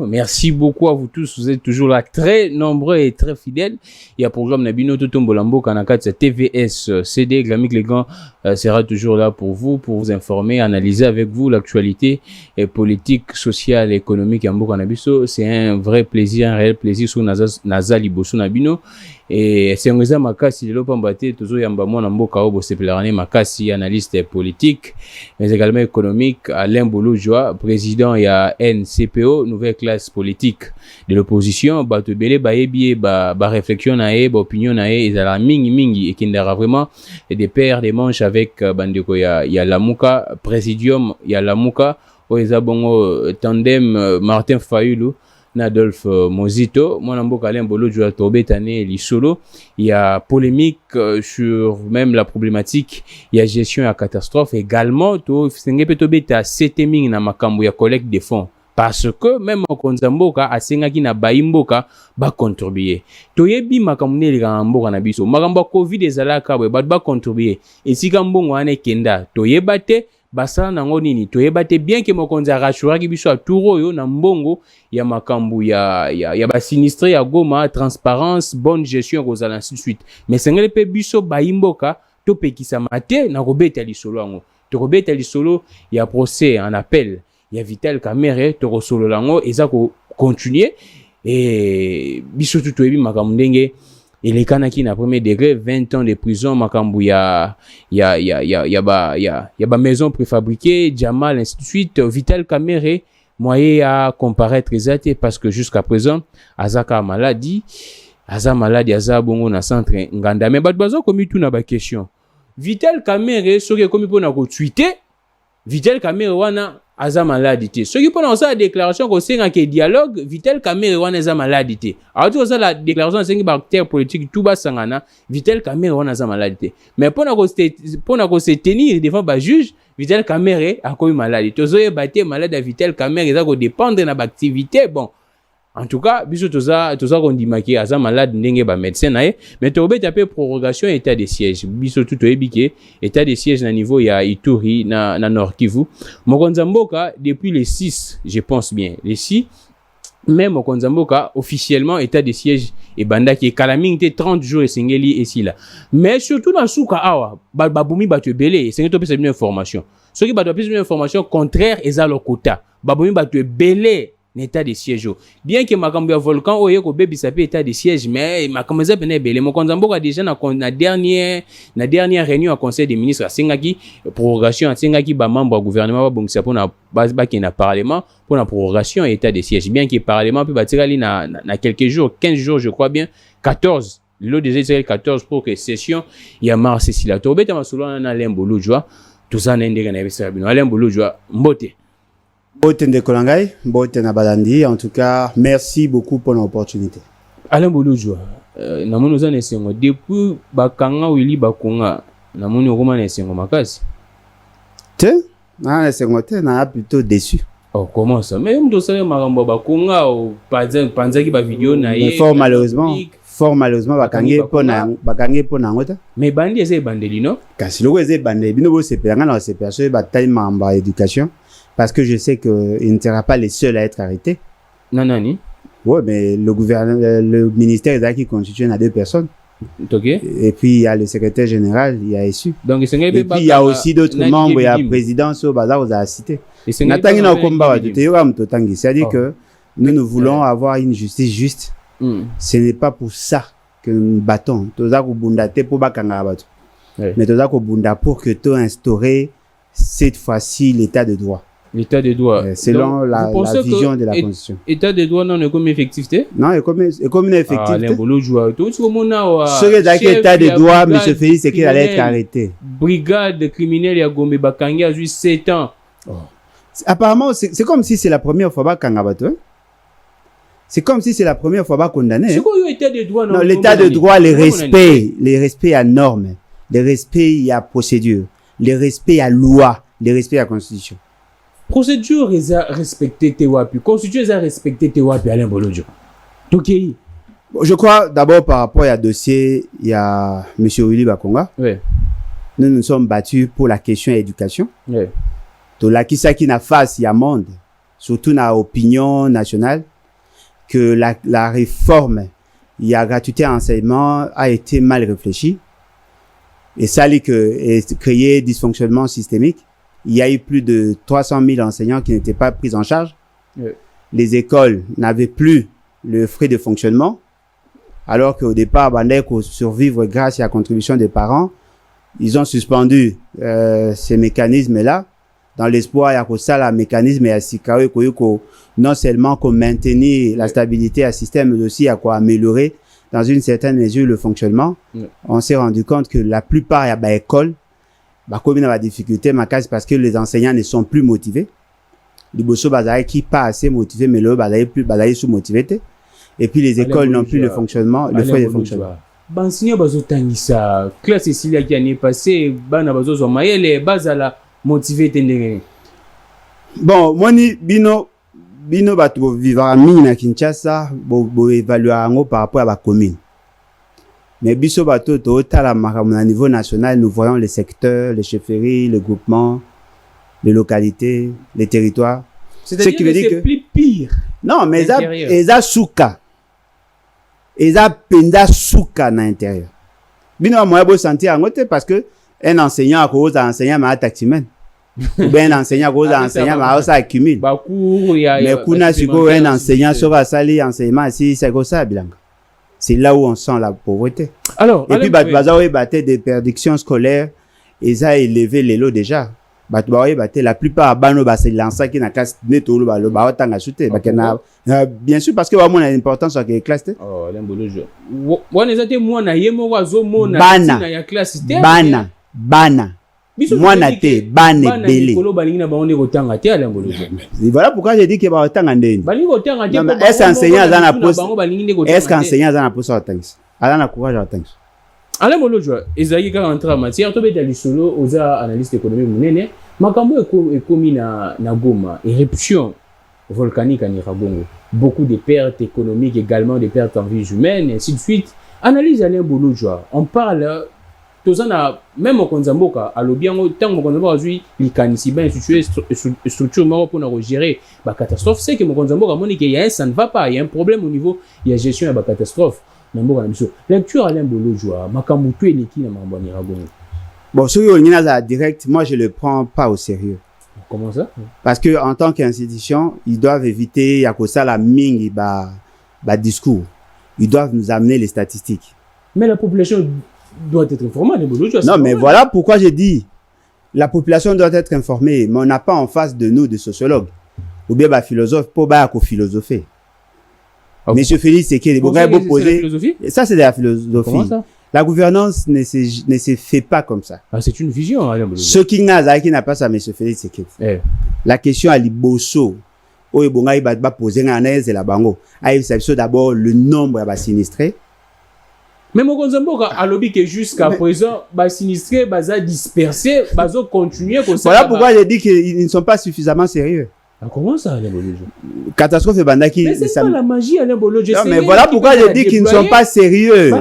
Merci beaucoup à vous tous. Vous êtes toujours là, très nombreux et très fidèles. Il y a programme Nabino Totombo Lambo Kanakatsa TVS CD. Glamik Legan sera toujours là pour vous informer, analyser avec vous l'actualité politique, sociale et économique à Mboka Nabiso. C'est un vrai plaisir, un réel plaisir sur Nazali Bosso Nabino. Et c'est un makasi de l'opambate, toujours yamba mwana mboka obo sepelarane makasi, analyste politique, mais également économique, Alain Bolo-Joa, président ya NCPO, nouvelle classe politique de l'opposition, bato belé baebi ba réflexion nae, ba opinion nae, ezala mingi et kindara vraiment des paires des manches avec bandeko ya Lamuka, présidium ya Lamuka, oezabongo tandem Martin Fayulu. Nadolphe Mozito, mon mboka Alain Bolo-Joa tobetane lisolo, il y a polémique sur même la problématique, il y a gestion à catastrophe également, to sengepe tobeta seteming na makambo ya collecte des fonds parce que même okonza mboka asengaki na baimboka ba contribuer. Toyebi makambo ne lika mboka na biso, makambo Covid ezalaka ba contribuer. Esika mbongo ane kenda, toyebate basala nango nini toyebate bien ke mokonzi arashuraki biso aturo yo na mbongo ya makambu ya ba sinistre ya Goma, transparence, bonne gestion kozala ainsi de suite. Mais sengele pe biso baimboka to pekisa mate na kobeta lisolo ngo. To kobeta lisolo ya procès en appel ya Vital Kamerhe to solo lango eza ko continuer et biso tout toyebi makambu ndenge il est kanaki na premier degré 20 ans de prison makambu ya maison préfabriquée Jamal ainsi de suite. Vital Kamerhe moyen à comparaître exact parce que jusqu'à présent azaka maladie aza bongo na centre nganda mais bazo komi tout na ba question Vital Kamerhe soki komi pona ko tweeter Vital Kamerhe wana aza maladie soki pona ça déclaration ko senga ke dialogue Vital Kamerhe wana aza maladie alors ça la déclaration sengi ba acteur politique tout ba sangana Vital Kamerhe wana aza maladie mais pona ko se tenir devant ba juge Vital Kamerhe a komi maladie tozoye baté malade à Vital Kamerhe ça ko dépendre na ba activité bon. En tout cas, biso toza kondimaki aza malade ndenge ba médecin nae mais to beta pe prorogation état de siège biso tout ebike état de siège na niveau ya Ituri na Nord Kivu mokonza mboka depuis les 6 je pense bien les 6 même mokonza mboka officiellement état de siège et banda ki kalamingte 30 jours esengeli ici là mais surtout dans souka awa babumi batu belé sengi to pesa une information ceux qui batu pesa une information contraire eza leur quota babumi batu belé état de siège bien que makambo ya volcan oye ko bebisa pe état de siège mais makambo za pene belé mokonza mboka déjà na dernière réunion à conseil des ministres asengaki prorogation asengaki ba membre du gouvernement ba bongisa pona ba ki na parlement pour la prorogation état de siège bien que parlement peut batirali na quelques jours 15 jours je crois bien 14 le déjà 14 pour que session ya mars Cécile Tobeta masolo na Alain Bolo-Joa tout ça na ndenge na bisa bino Alain Bolo-Joa mbote Mbote Ndekolangai, Mbote Nabalandi, en tout cas, merci beaucoup pour l'opportunité. Alain Bolo-Joa, namono za nesengo depuis bakanga wili bakonga, namono koma nesengo makasi. Nesengo te na plutôt déçu. Oh comment ça? Mais mto sale makambo bakonga o panzaki ba vidéo na ye. Fort malheureusement bakangi pona ngota. Mais bandi ese bandeli no? Kasi loko ese bandeli bino bo sepelanga na sepelation ba taille mamba éducation. Parce que je sais qu'ils ne seront pas les seuls à être arrêtés. Non. Oui, mais le ministère est là qui constitue à 2 personnes. Okay. Et puis, il y a le secrétaire général, il y a issu. Donc, et puis, il y a aussi d'autres membres, il y a le président, au bazar, vous avez cité. C'est-à-dire que nous voulons avoir une justice juste. Ce n'est pas pour ça que nous battons. Mais pour que tu instaurer cette fois-ci l'état de droit. L'état de droit. Selon la vision de la Constitution. État de droit non est comme effectivité? Non, est comme une effectivité. Alain Bolo-Joa. Tout ce monde a. Ce qui est état de droit, M. Félix, c'est qu'il allait être arrêté. Brigade criminelle ya Gombe Bakangi a juste 7 ans. Apparemment, c'est comme si c'est la première fois que Kangabato. C'est comme si c'est la première fois condamné. C'est quoi l'état de droit? Non, l'état de droit, les respects à normes, les respects à procédure, les respects à loi, les respects à constitution. Procédure est à respecter tes wapi. Constitution est à respecter tes wapi, Alain Bolo-Joa. Je crois d'abord par rapport à dossier, il y a M. Willy Bakonga. Oui. Nous nous sommes battus pour la question éducation. Oui. Tout là qui n'a face, il y a monde. surtout dans l'opinion nationale, que la réforme, il y a gratuité à enseignement, a été mal réfléchie. Et ça a créé dysfonctionnement systémique. Il y a eu plus de 300 000 enseignants qui n'étaient pas pris en charge. Oui. Les écoles n'avaient plus le frais de fonctionnement, alors qu'au départ, bandait pour survivre grâce à la contribution des parents. Ils ont suspendu ces mécanismes-là dans l'espoir qu'il y a ça, le mécanisme et non seulement qu'on maintenir la stabilité à système, mais aussi à quoi améliorer dans une certaine mesure le fonctionnement. On s'est rendu compte que la plupart il y a école comme il y a des difficultés parce que les enseignants ne sont plus motivés. Les bosso bazai qui pas assez motivés, mais le bazai plus bazai sous-motivés. Et puis les écoles n'ont plus le fonctionnement, le frais de fonctionnement. Bansinya bazo tangisa classe Cécilia qui année passée bana bazo zo mayele bazala motivé tendenge. Bon, moni bino batu vivre à mine à Kinshasa bo évaluer ngo par rapport à la commune. Mais biso bato to tala makamona niveau national, nous voyons les secteurs, les chefferies, les groupements, les localités, les territoires. C'est-à-dire que c'est plus pire. Non, mais eza souka. Eza penda souka na intérieur. Bino moya bo sentir ngote parce que un enseignant cause enseignant ma taximan. Ou bien un enseignant cause enseignant ma ça accumule. Mais kuna siko un enseignant sera sali enseignement si c'est comme ça bilanga. C'est là où on sent la pauvreté. Alors, et puis bazawe baté des perdictions scolaires, ils a élevé les lots déjà. La plupart bano ba c'est lança qui na classe neto lo ba otanga chuté bien sûr parce que vraiment on a l'importance sur les classes. Oh l'embolojo. Wana ezate mwana yemo wazo mona na ya classe bana mwana te bana belé. Kolo balingi na baonde kotanga te l'embolojo. Voilà pourquoi j'ai dit que ba otanga ndeni. Balingi kotanga te. Est-ce enseignant za na poste? Est-ce qu'enseignant za na poste otanga? Ala na courage otanga. Alain Molojo, Ezaïe quand entré en matière, tu es solo aux analystes économiques munene, makambo ekomi na Goma, éruption volcanique en Irabongo, beaucoup de pertes économiques également, des pertes en vie humaine, et ainsi de suite. Analyse Alain Molojo, on parle tozana même au Konzamboka, à l'obiango tant au Konzamboka aujourd'hui, likanisi ben institué structure maro pour nous gérer la catastrophe, c'est que mon Konzamboka monique il y a ça ne va pas, il y a un problème au niveau il y a gestion de la catastrophe. Lecture Alain Molojo, makamutu eleki na mambani Irabongo. Bon, sur le direct, moi je le prends pas au sérieux. Comment ça? Parce que en tant qu'institution, ils doivent éviter yakosa la mingi ba discours. Ils doivent nous amener les statistiques. Mais la population doit être informée de Molojo. Non, mais voilà pourquoi j'ai dit la population doit être informée, mais on n'a pas en face de nous de sociologues ou bien ba philosophe pour ba philosopher. Okay. Monsieur Félix, c'est qu'il est poser. Ça, c'est de la philosophie. Comment ça? La gouvernance ne se fait pas comme ça. Ah, c'est une vision. Ce qui n'a pas ça, Monsieur Félix, c'est qu'il la question à l'ibosso. Oh, il va poser un aise et la bango. Il s'agit d'abord le nombre de sinistrés. Mais mon Konzamboka a lobby que jusqu'à présent, sinistrés, dispersés, continuer comme ça. Voilà pourquoi j'ai dit qu'ils ne sont pas suffisamment sérieux. Ah, comment ça, Alain Molojo? Catastrophe et bandaki. Mais c'est pas la magie, Alain Molojo. Non, mais voilà pourquoi je dis qu'ils ne sont pas sérieux.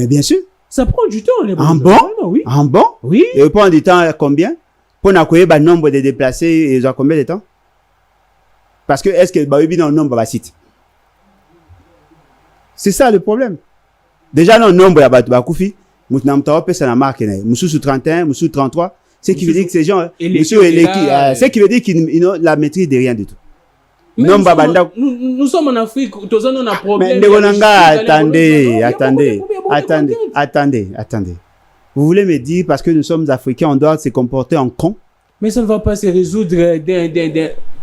Bien sûr. Ça prend du temps, Alain Molojo. En bon? Oui. En bon? Oui. Et prend du temps combien? Pour n'accueillir le nombre de déplacés, ils ont combien de temps? Parce que est-ce que il y a un nombre de sites? C'est ça le problème. Déjà, le nombre de Koufi, nous avons une marque, nous sommes sous 31, nous sommes sous 33. Ce qui veut dire que ces gens, ce qui veut dire qu'ils n'ont la maîtrise de rien du tout. Nous sommes en Afrique, tous on a un problème. Attendez. Vous voulez me dire, parce que nous sommes africains, on doit se comporter en con? Mais ça ne va pas se résoudre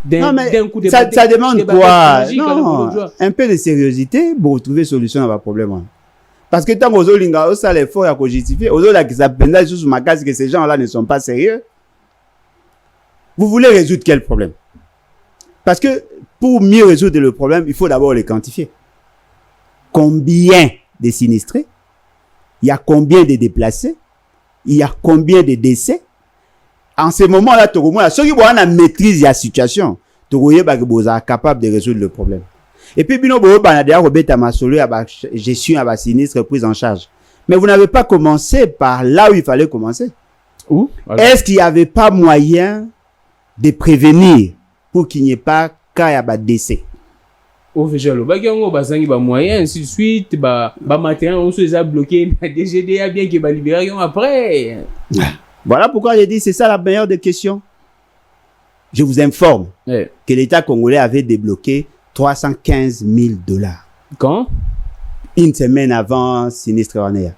d'un coup de ça demande quoi? Non, un peu de sérieuseté pour trouver solution à votre problème. Parce que tant que vous ça l'effort à justifier, qui s'appellent sous ma case que ces gens-là ne sont pas sérieux. Vous voulez résoudre quel problème? Parce que pour mieux résoudre le problème, il faut d'abord les quantifier. Combien de sinistrés? Il y a combien de déplacés? Il y a combien de décès? En ce moment-là, ceux qui ont la maîtrise de la situation, vous êtes capable de résoudre le problème. Et puis, bino bo banadea robeta masolo ya ba gestion ya ba sinistre prise en charge. Mais vous n'avez pas commencé par là où il fallait commencer. Où? Est-ce qu'il n'y avait pas moyen de prévenir pour qu'il n'y ait pas cas de décès. OVG lo bagango bazangi ba moyen ainsi de suite ba matériel on se les a bloqués DGD a bien que ba libérer après. Voilà pourquoi j'ai dit c'est ça la meilleure des questions. Je vous informe que l'État congolais avait débloqué $315,000. Quand? Une semaine avant sinistre Wanea.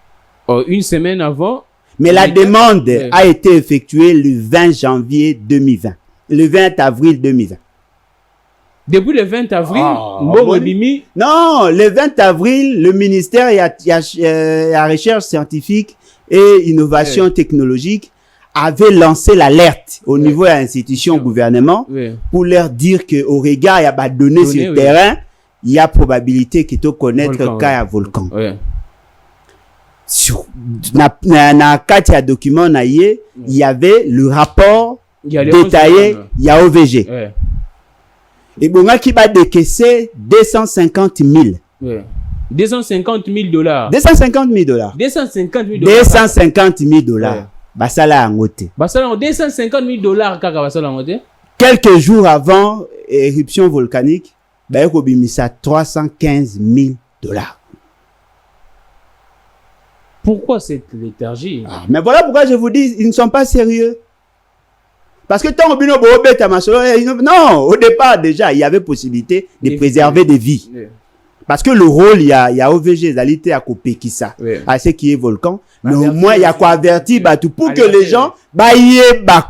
Oh, une semaine avant. Mais la demande a été effectuée le 20 janvier 2020. Le 20 avril 2020. Depuis le 20 avril, non, le 20 avril, le ministère la recherche scientifique et innovation technologique avait lancé l'alerte au niveau de l'institution gouvernement pour leur dire que au regard il y a pas donné sur le terrain, il y a probabilité que tu connaître cas à volcan. Sur na quatre documents il y avait le rapport détaillé, il y a OVG. Et bon, qui va décaisser $250,000. $250,000. $250,000. $250,000. Basala angote. Basala $250,000 kaka basala angote. Quelques jours avant éruption volcanique, ba ko bimisa $315,000. Pourquoi cette léthargie? Mais voilà pourquoi je vous dis, ils ne sont pas sérieux. Parce que tant que non, au départ déjà, il y avait possibilité de préserver des vies. Parce que le rôle, il y a OVG, l'alité à couper qui ça, à ce qui est volcan. Mais au moins, il y a quoi avertir, pour que les gens,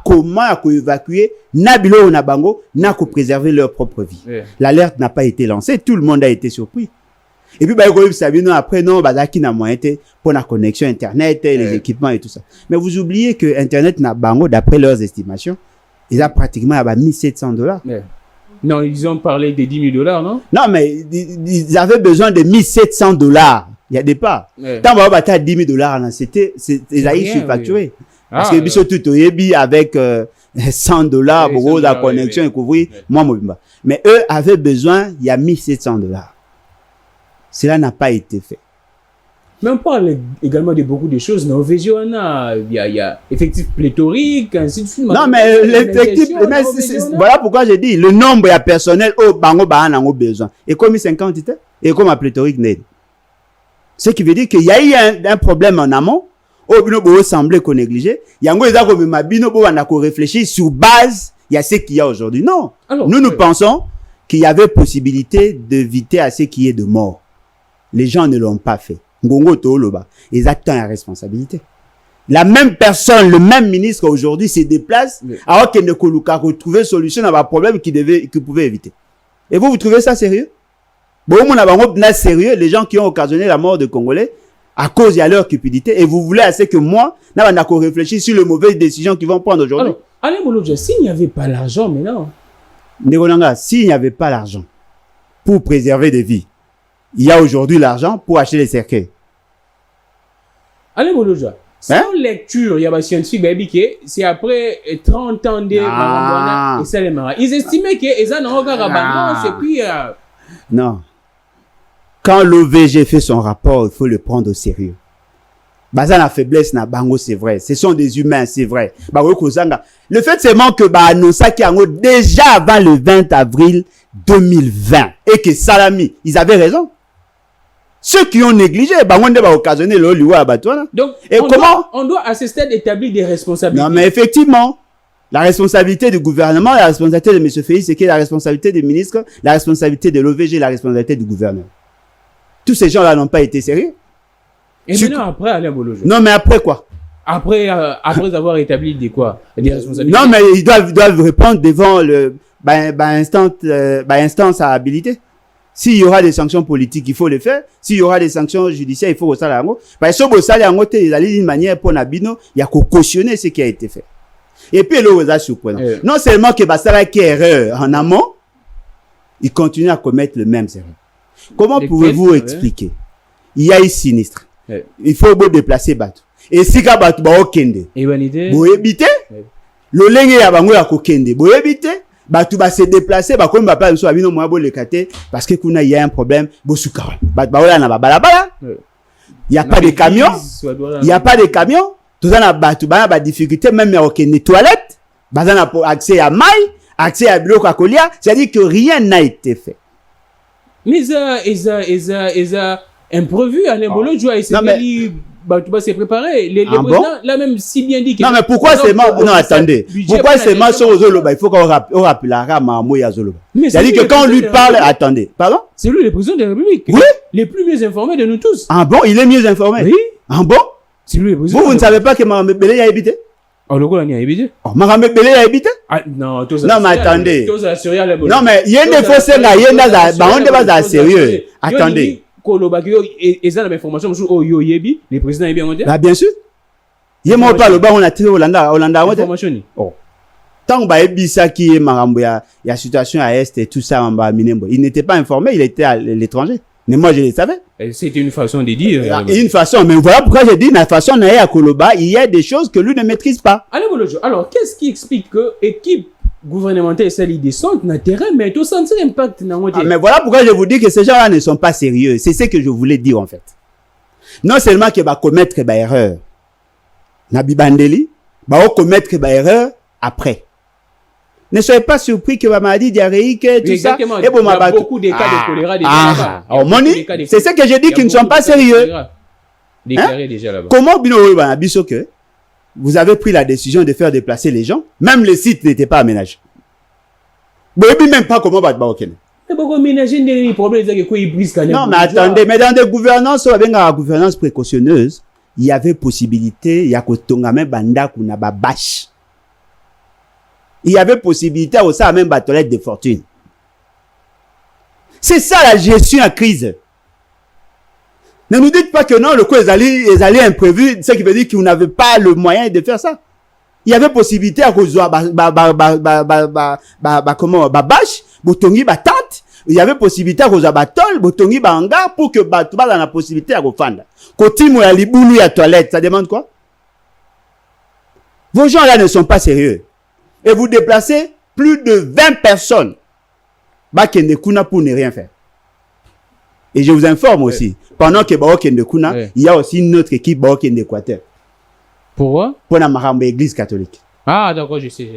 comment évacuer, nabilo ou nabango, n'a qu'à préserver leur propre vie. L'alerte n'a pas été lancée, tout le monde a été surpris. Et puis, après, non, qui n'a moyen pour la connexion Internet, les équipements et tout ça. Mais vous oubliez que Internet n'a bango, d'après leurs estimations, ils ont pratiquement $1,700. Non, ils ont parlé de $10,000, non? Non, mais ils avaient besoin de $1,700. Il y a des pas. Tant que tu as $10,000, c'était, ils ont surfacturé. Parce que surtout, tu avec $100 pour la connexion et couvrir, mais eux avaient besoin, il y a $1,700. Cela n'a pas été fait. Mais on parle également de beaucoup de choses. Dans OVG, il y a effectif pléthorique, ainsi de suite. Non, mais l'effectif, voilà pourquoi j'ai dit, le nombre de personnel, bango a besoin. Et comme 50, et comme à pléthorique, ce qui veut dire qu'il y a eu un problème en amont, bino semblait qu'on négligeait. Il y a un réfléchir sur base, il y a ce qu'il y a aujourd'hui. Non. Alors, nous pensons qu'il y avait possibilité d'éviter à ce qu'il y ait de morts. Les gens ne l'ont pas fait. Ngongo Tooloba, ils attendent la responsabilité. La même personne, le même ministre aujourd'hui se déplace alors qu'il ne peut retrouver solution à un problème qu'il pouvait éviter. Et vous trouvez ça sérieux? Bon, on a sérieux les gens qui ont occasionné la mort de Congolais à cause de leur cupidité et vous voulez assez que moi, on a réfléchi sur les mauvaises décisions qu'ils vont prendre aujourd'hui. Alors, Alain Bolodja, s'il n'y avait pas l'argent maintenant. Négonanga, s'il n'y avait pas l'argent pour préserver des vies, il y a aujourd'hui l'argent pour acheter les cercueils. Allez, Bolodja. Sans lecture, il y a des scientifiques qui c'est après 30 ans de et ça les marra. Ils estimaient que ils ont encore abandonné et puis non. Quand l'OVG fait son rapport, il faut le prendre au sérieux. Bazan la faiblesse na bango c'est vrai. Ce sont des humains, c'est vrai. Le fait seulement que annonça qui a déjà avant le 20 avril 2020 et que Salami, ils avaient raison. Ceux qui ont négligé, occasionné le liwa à Batouana. Donc, on doit à ce stade établir des responsabilités. Non, mais effectivement, la responsabilité du gouvernement, la responsabilité de M. Félix, c'est que la responsabilité des ministres, la responsabilité de l'OVG, la responsabilité du gouverneur. Tous ces gens-là n'ont pas été sérieux. Et maintenant, après, Alain Bolodja. Non, mais après quoi? Après avoir établi des responsabilités. Non, mais ils doivent répondre devant instance à habilité. S'il y aura des sanctions politiques, il faut les faire. S'il y aura des sanctions judiciaires, il faut que ça l'aille. Parce que ça l'aille d'une manière pour Nabino, il y a qu'à cautionner ce qui a été fait. Et puis, le ça surprenant. Non seulement que Bassara qui erreur en amont, il continue à commettre le même erreur. Comment pouvez-vous expliquer? Il y a eu sinistre. Il faut déplacer Batou. Et si Batou va au Kende, vous évitez le lingue à Bango à Kokende, vous évitez. Batou va se déplacer, comme pas le soir, parce que il y a un problème. Il n'y a pas de camions. Il n'y a pas de camions. Tout ça, Batou, difficulté, même au Kende toilette. Bazana pour accès à maille, accès à Biloko Akolia, c'est-à-dire que rien n'a été fait. Mais ça imprévu, Alain Bolojua, et c'est tu vas se préparer. Les présidents, là même, si bien dit que... Non, mais pourquoi c'est moi... Non, attendez. Pourquoi c'est moi sur Zoloba? Il faut qu'on rappelle la Rama à Zoloba. C'est-à-dire que quand on lui parle... Attendez, pardon? C'est lui le président de la République. Oui. Les plus mieux informés de nous tous. Ah bon? Il est mieux informé? Oui. Ah bon? C'est lui le président. Vous ne savez pas que Maramé Belé a habité? Oh, le gars, il a habité. Oh, Maramé Belé a habité? Ah, non, tout ça. Non, mais attendez. Tout ça, sérieux, Alain non, mais il y a des fausses là, il y a des bases sérieux. Attendez. Les présidents est bien monté. Bah, bien sûr. Il y a mon parle, on a tiré Hollanda. Oh. Tant que Bisa qui est Marambo, il y a situation à Est et tout ça en bas, il n'était pas informé, il était à l'étranger. Mais moi, je le savais. C'était une façon de dire. Une façon, mais voilà pourquoi j'ai dit, la façon d'aller à Koloba, il y a des choses que lui ne maîtrise pas. Alors, qu'est-ce qui explique que l'équipe gouvernementale, celle descend dans le terrain, mais tout ça, c'est impact dans le mais voilà pourquoi je vous dis que ces gens-là ne sont pas sérieux. C'est ce que je voulais dire, en fait. Non seulement qu'il va commettre des erreurs, Nabi Bandeli, va commettre des erreurs après. Ne soyez pas surpris que ma maladie diarrhéique, tout ça. Et bon, il y a beaucoup de cas de choléra déjà. C'est ce que j'ai dit qu'ils ne sont pas sérieux. Déclarés déjà là-bas. Comment que vous avez pris la décision de faire déplacer les gens? Même les sites n'étaient pas aménagés. Vous ne savez même pas comment va être. Mais pourquoi aménager des problèmes non, mais attendez, mais dans des gouvernances, avec la gouvernance précautionneuse, il y avait possibilité, il y a Kotongame Banda Kunaba Bash. Il y avait possibilité aussi à même batolette de fortune. C'est ça la gestion à crise. Ne nous dites pas que non, le coup est allé imprévu, ce qui veut dire que vous n'avez pas le moyen de faire ça. Il y avait possibilité à cause comment, babash, botongi batante. Il y avait possibilité à cause batol, botongi banga pour que batuba dans la possibilité à refendre. Kotimo ya liboulou ya toilette, ça demande quoi? Vos gens là ne sont pas sérieux. Et vous déplacez plus de 20 personnes. Bakende Kuna pour ne rien faire. Et je vous informe aussi, pendant que Bakende Kuna, il y a aussi une autre équipe Bakende Équateur. Pourquoi? Pour la Marambe Église catholique. Ah, d'accord, je sais.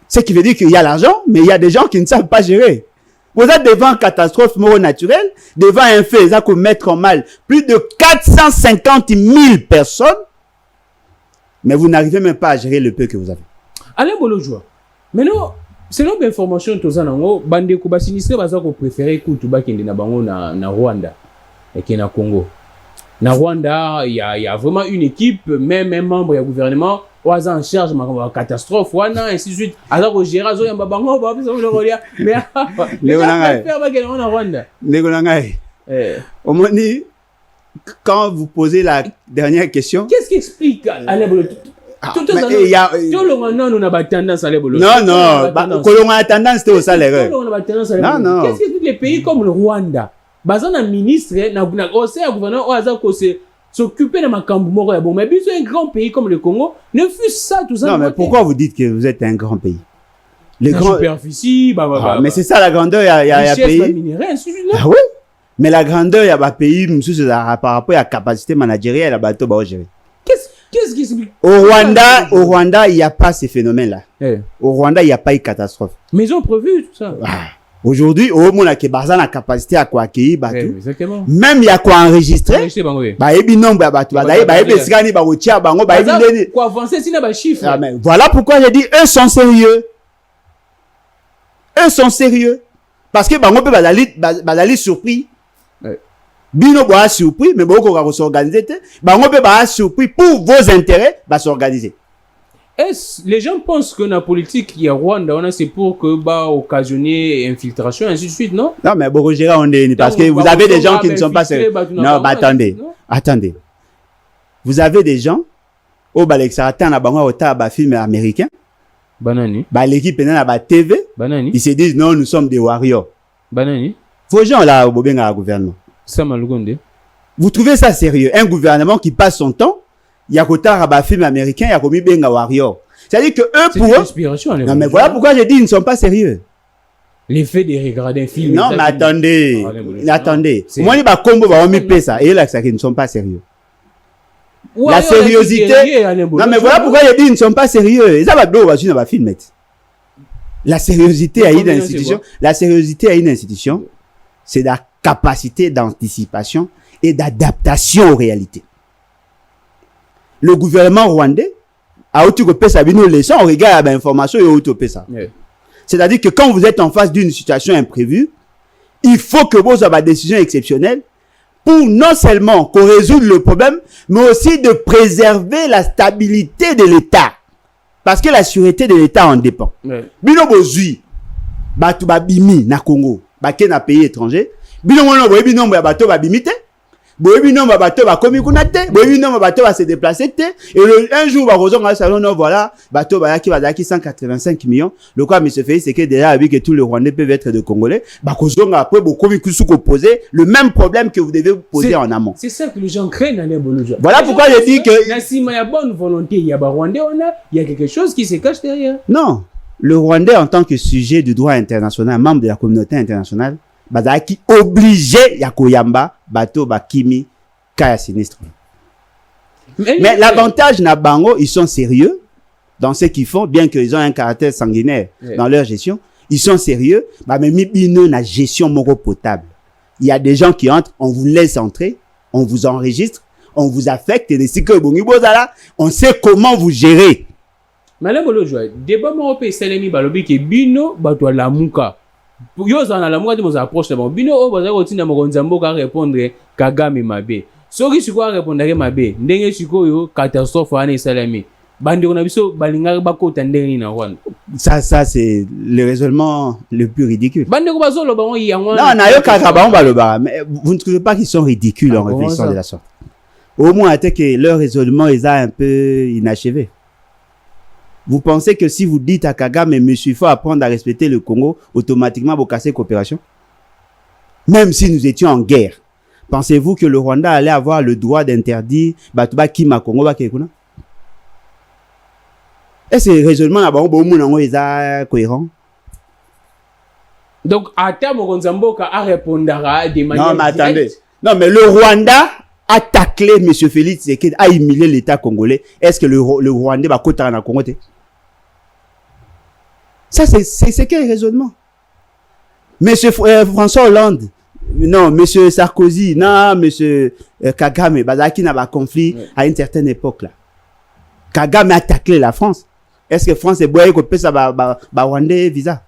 Ce qui veut dire qu'il y a l'argent, mais il y a des gens qui ne savent pas gérer. Vous êtes devant une catastrophe naturelle, devant un fait, ça peut mettre en mal plus de 450 000 personnes, mais vous n'arrivez même pas à gérer le peu que vous avez. Alain Bolojua, maintenant, selon l'information que vous avez, bande ko basinistre baza ko préférer kutuba kende na bango na Rwanda et qui na Congo. Na Rwanda, il y a vraiment une équipe, même un membre du gouvernement, ou en charge de la catastrophe, ou ainsi de suite. Alors que gérer zo yamba bango, ba bisa le rolia. Mais les gens faire ba kende na Rwanda. Negonangai. Au moins quand vous posez la dernière question, qu'est-ce qui explique Alain Bolojua? Non, tendance c'était au salaire. Non. Qu'est-ce que les pays comme le Rwanda, basant un ministre, un gouverneur, s'occuper de ma cambo, mais un grand pays comme le Congo, ne fût ça tout ça. Non, mais pourquoi vous dites que vous êtes un grand pays? Les grands superficie, mais c'est ça la grandeur, il y a pays. Ah oui, mais la grandeur, il y a un pays, par rapport à la capacité managérielle, à bateau, gérer. Qu'est-ce qui explique? Au Rwanda, il n'y a pas ces phénomènes-là. Au Rwanda, il n'y a pas eu de catastrophe. Mais ils ont prévu tout ça. Aujourd'hui, au moins, il y a la capacité à quoi accueillir. Exactement. Même il y a quoi enregistrer. Voilà pourquoi j'ai dit, eux sont sérieux. Eux sont sérieux. Parce que bango peut bazali surpris. Bino ba surpris, mais beaucoup va s'organiser. Bango peut ba surpris pour vos intérêts, va s'organiser. Les gens pensent que la politique il y a Rwanda, c'est pour que occasionner infiltration ainsi de suite, non? Non, mais beaucoup on est parce que vous avez des gens qui ne sont pas sérieux. Non, attendez. Vous avez des gens au Balexaratan na bango ota ba film américain. Banani. L'équipe na ba TV. Banani. Ils se disent non, nous sommes des warriors. Banani. Vos gens là au bobenga gouvernement. Vous trouvez ça sérieux? Un gouvernement qui passe son temps, il y a qu'autant à film américain, il y a commis benga warrior. C'est-à-dire que eux pour eux. Non mais voilà pourquoi j'ai dit ils ne sont pas sérieux. L'effet de regarder un film. Non mais attendez. Moi il va combo va mis ça et là ça qu'ils ne sont pas sérieux. La sérieuxité. Non mais voilà pourquoi j'ai dit ils ne sont pas sérieux. Ça va bien va film. La sérieuxité à une institution, c'est la capacité d'anticipation et d'adaptation aux réalités. Le gouvernement rwandais a occupé sa leçon, on regarde l'information et occupé ça. C'est-à-dire que quand vous êtes en face d'une situation imprévue, il faut que vous ayez des décisions exceptionnelles pour non seulement qu'on résoudre le problème, mais aussi de préserver la stabilité de l'État. Parce que la sûreté de l'État en dépend. Bino bozui, batu babimi na Congo, baké na pays étranger, bino mono boyebi nombre ya bato babimite, boyebi nombre bato ba komi kunate, boyebi nombre bato ba se déplacer te, et un jour ba kozonga salon non voilà, bato ba yaki 185 millions, le quoi monsieur Félix c'est que déjà avec que tous les Rwandais peuvent être de Congolais, ba kozonga après bo komi kusuko poser le même problème que vous devez vous poser en amont. C'est ça que les gens craignent dans les Bologais. Voilà pourquoi je dis que il y a bonne volonté, il y a Rwandais, il y a quelque chose qui se cache derrière. Non, le Rwandais en tant que sujet du droit international, membre de la communauté internationale, bazaki obligé ya koyamba bato bakimi kaya sinistre. Mais l'avantage na bango, ils sont sérieux dans ce qu'ils font, bien qu'ils ont un caractère sanguinaire dans leur gestion, ils sont sérieux, mais même bino na gestion moro potable. Il y a des gens qui entrent, on vous laisse entrer, on vous enregistre, on vous affecte et on sait comment vous gérez. Mais là bolo joie, débat mo pe selemi balobi ke bino bato la muka. Yo zana la muka de mo approche bon bino o baza ko tinda mo nzambo ka répondre Kagame mabe. Soki siko répondre mabe, ndenge siko yo catastrophe ane selemi. Bande on a biso balinga bakota ndenge na Rwanda. Ça c'est le raisonnement le plus ridicule. Bande ko bazolo ba on yango. Non, na yo kaka ba on baloba, mais vous ne trouvez pas qu'ils sont ridicules en réfléchissant de la sorte. Au moins que leur raisonnement est un peu inachevé. Vous pensez que si vous dites à Kagame, monsieur, il faut apprendre à respecter le Congo, automatiquement, vous cassez coopération? Même si nous étions en guerre, pensez-vous que le Rwanda allait avoir le droit d'interdire Batuba Kima Congo Bakekuna? Est-ce que le raisonnement est cohérent? Donc, à terme, Gonzamboka a répondu de manière. Non, mais attendez. Non, mais le Rwanda a taclé M. Félix Tshisekedi, a humilié l'État congolais. Est-ce que le Rwandais va côté en Congo? Ça, c'est quel raisonnement? Monsieur François Hollande, non, monsieur Sarkozy, non, monsieur Kagame, Bazaki n'a pas conflit à une certaine époque là. Kagame a taclé la France. Est-ce que France est boyée qu'on peut ça Rwandais visa?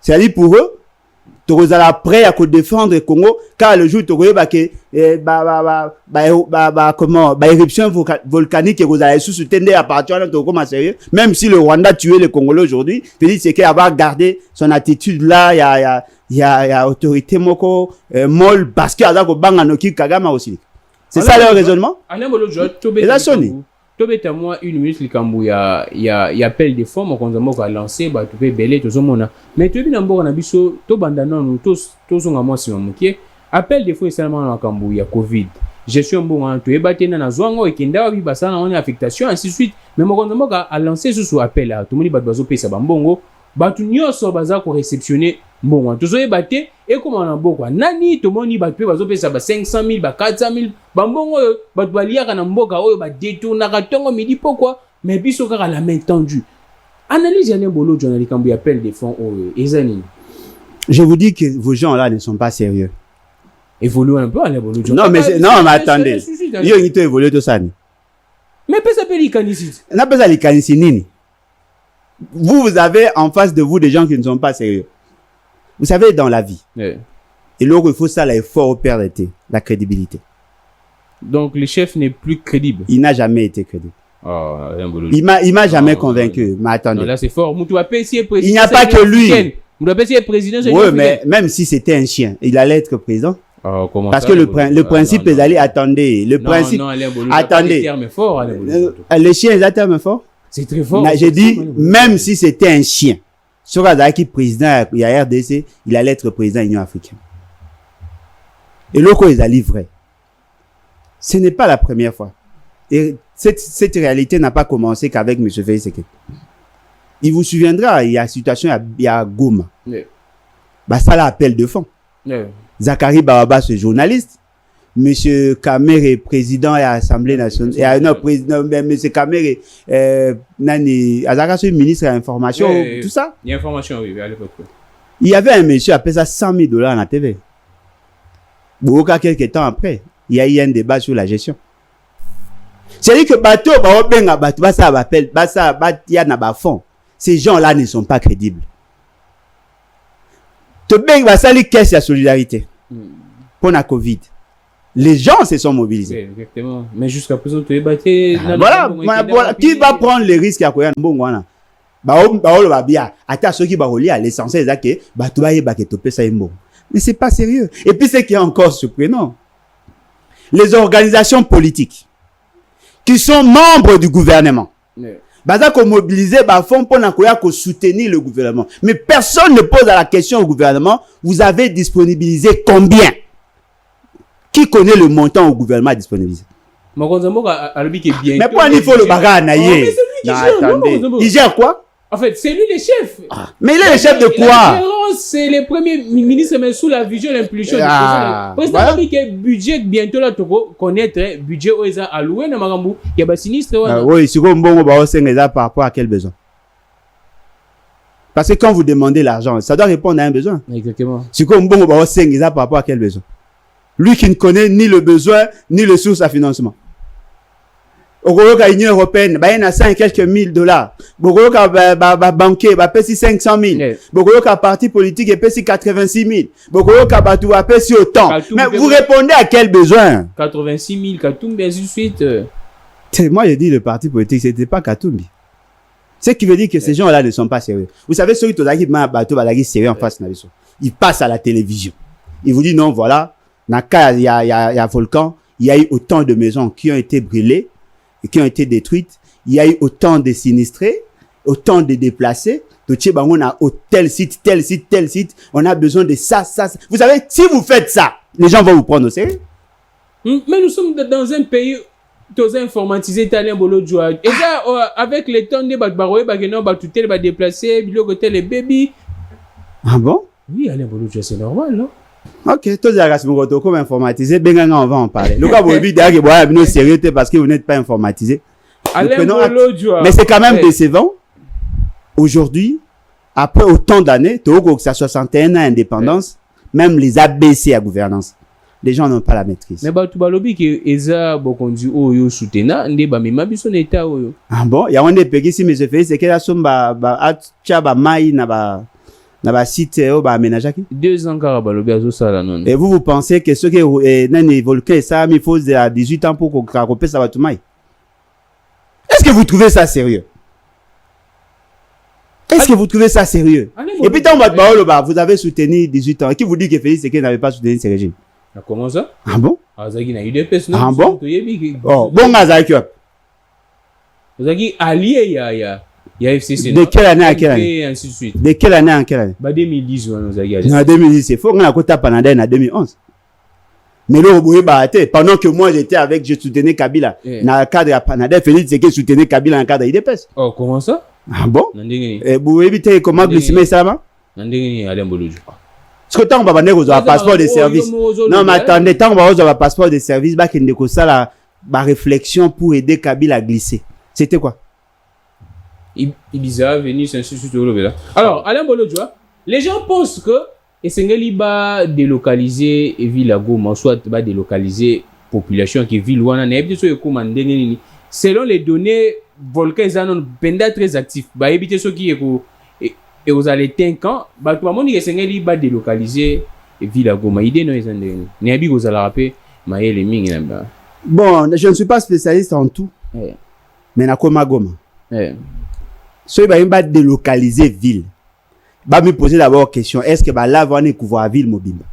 C'est-à-dire pour eux, tu es prêt à défendre le Congo car le jour tu éruption volcanique que vous avez sous-soutenu à partir de comment sérieux, même si le Rwanda tuait les Congolais aujourd'hui, tu dis c'est qu'il va garder son attitude là, il y a autorité moko molle parce qu'il y a Banganoki Kagame aussi. C'est ça leur raisonnement? Et là Sony tobeta moi une minute likambu ya appel de fonds mokonzamo ka lancer ba to pe belé to zomona mais to bi na mboko na biso to banda nanu to zonga moi sima mukie appel de fonds seulement na kambu ya covid gestion mbonga to ebatena na zwango ekenda bi basana on affectation ainsi de suite mais mokonzamo ka a lancer sous appel là to moni ba bazo pesa ba mbongo batu nyonso baza ko réceptionner mbongo to zo ebate et comment na mboko nani to moni ba pe bazo pesa ba 500,000 ba 400,000 ba mbongo batu baliaka na mboka oyo ba détourna ka tongo midi pourquoi mais biso kaka la main tendue analyse ya Bolo journal kambu appel des fonds ezani. Je vous dis que vos gens là ne sont pas sérieux. Évoluez un peu à Bolo journal. Non mais attendez. Yo ngito évoluer tout ça ni. Mais pesa pe likanisi. Na pesa likanisi nini? Vous avez en face de vous des gens qui ne sont pas sérieux. Vous savez, dans la vie, et là, il faut ça, l'effort au père d'été, la crédibilité. Donc, le chef n'est plus crédible. Il n'a jamais été crédible. Oh, il m'a jamais convaincu. Mais attendez. Non, là, c'est fort. Il n'y a pas que lui. Oui, mais même si c'était un chien, il allait être président. Oh, parce que le principe est d'aller, attendez. Le principe. Attendez. Les chiens, ils ont un terme fort. C'est très fort. J'ai dit, même si c'était un chien, sur Azaki président, il y a RDC, il allait être président de l'Union africaine. Et l'autre, ils allaient vrai. Ce n'est pas la première fois. Et cette réalité n'a pas commencé qu'avec M. Félix Tshisekedi. Il vous souviendra, il y a une situation, il y a Goma. Bah, ça l'appel de fond. Zachary Baraba, ce journaliste, monsieur Kamere président et Assemblée nationale et non président monsieur Kamere nani azaka ce ministre à information tout ça. Il y a information oui à l'époque. Il y avait un monsieur appelé ça $100,000 à la TV. Beaucoup quelques temps après, il y a eu un débat sur la gestion. C'est-à-dire que bateau ba benga bateau ba ça appelle ba ça ba ya na ba fond. Ces gens-là ne sont pas crédibles. Te benga ba sali caisse de solidarité. Pour la Covid. Les gens se sont mobilisés. Oui, exactement. Mais jusqu'à présent, tu es battu. Voilà. Qui va prendre les risques à quoi bon voilà. Ba bien. Ata ceux qui ba relier à l'essentiel c'est que bateau ba yeba que topé ça est bon. Mais c'est pas sérieux. Et puis c'est qui est encore surprenant. Les organisations politiques qui sont membres du gouvernement. Baza ko mobiliser ba fond pour soutenir le gouvernement. Mais personne ne pose la question au gouvernement, vous avez disponibilisé combien? Qui connaît le montant au gouvernement disponibilisé? Mais pourquoi il faut le bagarre naïe? Attendez. Il gère quoi? En fait, c'est lui le chef. Mais il est le chef de quoi? C'est le premier ministre, mais sous la vision et l'impulsion du président. Président dit que budget bientôt là, tu connaître budget où ils ont alloué dans Magambu. Il y a des sinistres. Oui, c'est comme bon, par rapport à quel besoin? Parce que quand vous demandez l'argent, ça doit répondre à un besoin. Exactement. C'est comme bon, par rapport à quel besoin? Lui qui ne connaît ni le besoin, ni les sources à financement. Au l'Union européenne, il y a 100 et quelques $1000. Beaucoup de banquiers, il y a 500 000. Beaucoup de partis politiques, il y a 86 000. Beaucoup de partis, il y a autant. Mais vous répondez à quel besoin? 86 000, Katumbi, ainsi de suite. Moi, je dis le parti politique, c'était pas Katumbi. Ce qui veut dire que ces gens-là ne sont pas sérieux. Vous savez, ceux qui sont sérieux en face, ils passent à la télévision. Ils vous disent non, voilà, il y a Volcan, il y a eu autant de maisons qui ont été brûlées, et qui ont été détruites. Il y a eu autant de sinistrés, autant de déplacés. On a tel site. On a besoin de ça. Vous savez, si vous faites ça, les gens vont vous prendre au sérieux. Mais nous sommes dans un pays tous informatisés, Italien, Bolo, Joa. Et là, avec les temps de Baroé, Bageno, Batoutel, déplacé, Bilogotel et Baby. Ah bon? Oui, Alain Bolo, Joa, c'est normal, non? Ok, tous les gens comme informatisés, on va en parler. Le cas, vous dites que vous êtes sérieux parce que vous n'êtes pas informatisé. Mais c'est quand même décevant. Aujourd'hui, après autant d'années, que ça 61 ans d'indépendance, même les ABC à gouvernance, les gens n'ont pas la maîtrise. Mais tu balobi que Eza Bokondi Oyo soutena, ndeba mema biso n'état Oyo. Ah bon, il y a un des pays si monsieur fait, c'est que la somme ba mai na ba site ba aménagaki 2 ans karabalobi azo sala non. Et vous pensez que ceux qui nani volcan ça il faut à 18 ans pour qu'on ça va tout mai? Est-ce que vous trouvez ça sérieux? Est-ce que vous trouvez ça sérieux? Et puis tant vous avez soutenu 18 ans et qui vous dit que Félix Tshisekedi n'avait pas soutenu ce régime? Comment ça? Ah bon? Azaki na UDPS non. Ah bon? Oh, bon Azaki. Azaki allié il y a FCC. De quelle année à quelle année? Et ainsi de suite. De quelle année à quelle année? 2010 on a gagné. En 2010 c'est faux, on a côté Panada en 2011. Mais là vous voyez pendant que moi j'étais avec je soutenais Kabila dans le cadre à Panada, Félix Tshisekedi soutenait Kabila dans le cadre d'IDPS. Oh comment ça? Ah bon? Et vous voyez comment glisser ça va? Ndengeni Alain Bolojo. Parce que tant qu'on va venir aux passeport de service. Non mais attendez, tant qu'on va avoir passeport de service, bah qu'il ne que ça la réflexion pour aider Kabila à glisser. C'était quoi? Ibiza, Venus, ainsi de suite. Alors, Alain Bolojo, les gens pensent que Esengeli va délocaliser Ville à Goma, soit va délocaliser population qui ville Wana. Selon les données, Volcan Zanon Penda très actif. Bah éviter ceux qui et vous allez quand bah tout le monde Esengeli va délocaliser Ville à Goma. Idée non Esengeli. N'abi vous allez rappeler Maël et Ming là. Bon, je ne suis pas spécialiste en tout. Mais na Goma. So il va délocaliser ville. Va me poser d'abord question, est-ce que là va ne couvrir ville Mobimba?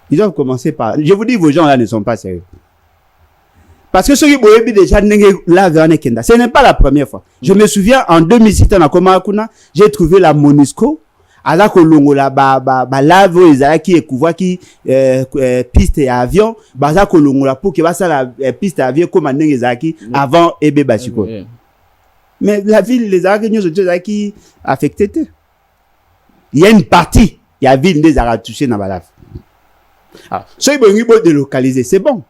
Ils doivent commencer par, je vous dis vos gens là ne sont pas sérieux. Parce que ceux qui ont déjà là vers Kenda, ce n'est pas la première fois. Je me souviens en 2007 na Komakuna, j'ai trouvé la Monisco ala kolongo la là qui couvrir qui piste et avion, baza kolongo la pour que va ça la piste et avion comme ndengezaki avant Ebe Bachiko. Mais la ville, les Arabes qui affectés. Il y a une partie, il y a ville des Arabes touchés dans la Ceux qui veulent délocaliser, c'est bon.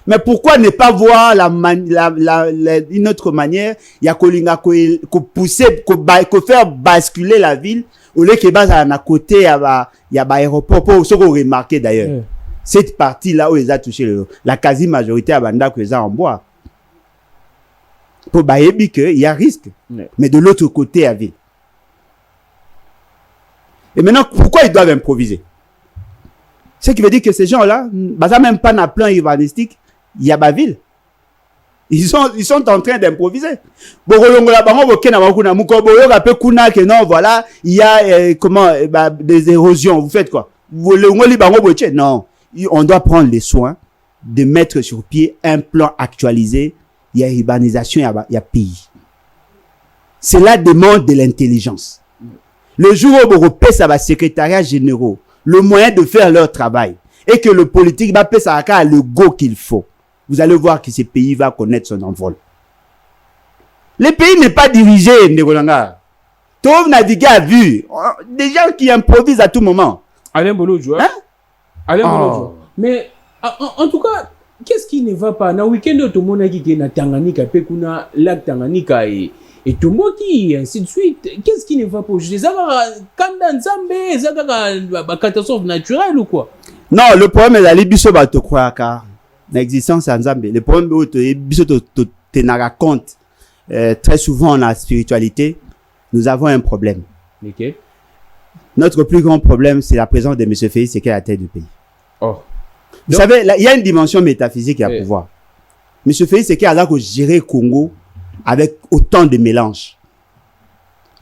Mais pourquoi ne pas voir une autre manière, il y a qu'on pousser, qu'on faire basculer la ville, au lieu que base à côté, il y a aéroport, pour ce qu'on remarqué d'ailleurs. Cette partie-là où ils ont touché la quasi-majorité à Banda que ils ont en bois. Pour bailler qu'il y a risque. Mais de l'autre côté, à ville. Et maintenant, pourquoi ils doivent improviser? Ce qui veut dire que ces gens-là, ça même pas dans le plan urbanistique, il y a ma ville. Ils sont en train d'improviser. Non, voilà, il y a des érosions. Vous faites quoi? Non, on doit prendre les soins de mettre sur pied un plan actualisé. Il y a urbanisation, il y a pays. Cela demande de l'intelligence. Le jour où on repère ça va secrétariat généraux, le moyen de faire leur travail, et que le politique va payer ça à le go qu'il faut. Vous allez voir que ce pays va connaître son envol. Le pays n'est pas dirigé, Ndegolanga. Tout naviguer à vue. Des gens qui improvisent à tout moment. Alain Bolodjo. Hein? Alain Bolodjo. Mais, en tout cas, qu'est-ce qui ne va pas? Na week-end, tout le monde qui est na Tanganyika, Pekuna, lac Tanganyika et tout le monde qui, ainsi de suite. Qu'est-ce qui ne va pas? Je sais pas, Kanda Nzambe, ça catastrophe naturelle ou quoi? Non, le problème est d'aller biso ba te croire car l'existence en Zambie. Le problème est biso te raconte très souvent en la spiritualité, nous avons un problème. Okay. Notre plus grand problème, c'est la présence de M. Félix Tshisekedi à la tête du pays. Oh. Vous savez, il y a une dimension métaphysique à pouvoir. M. Félix Tshisekedi a géré le Congo avec autant de mélanges.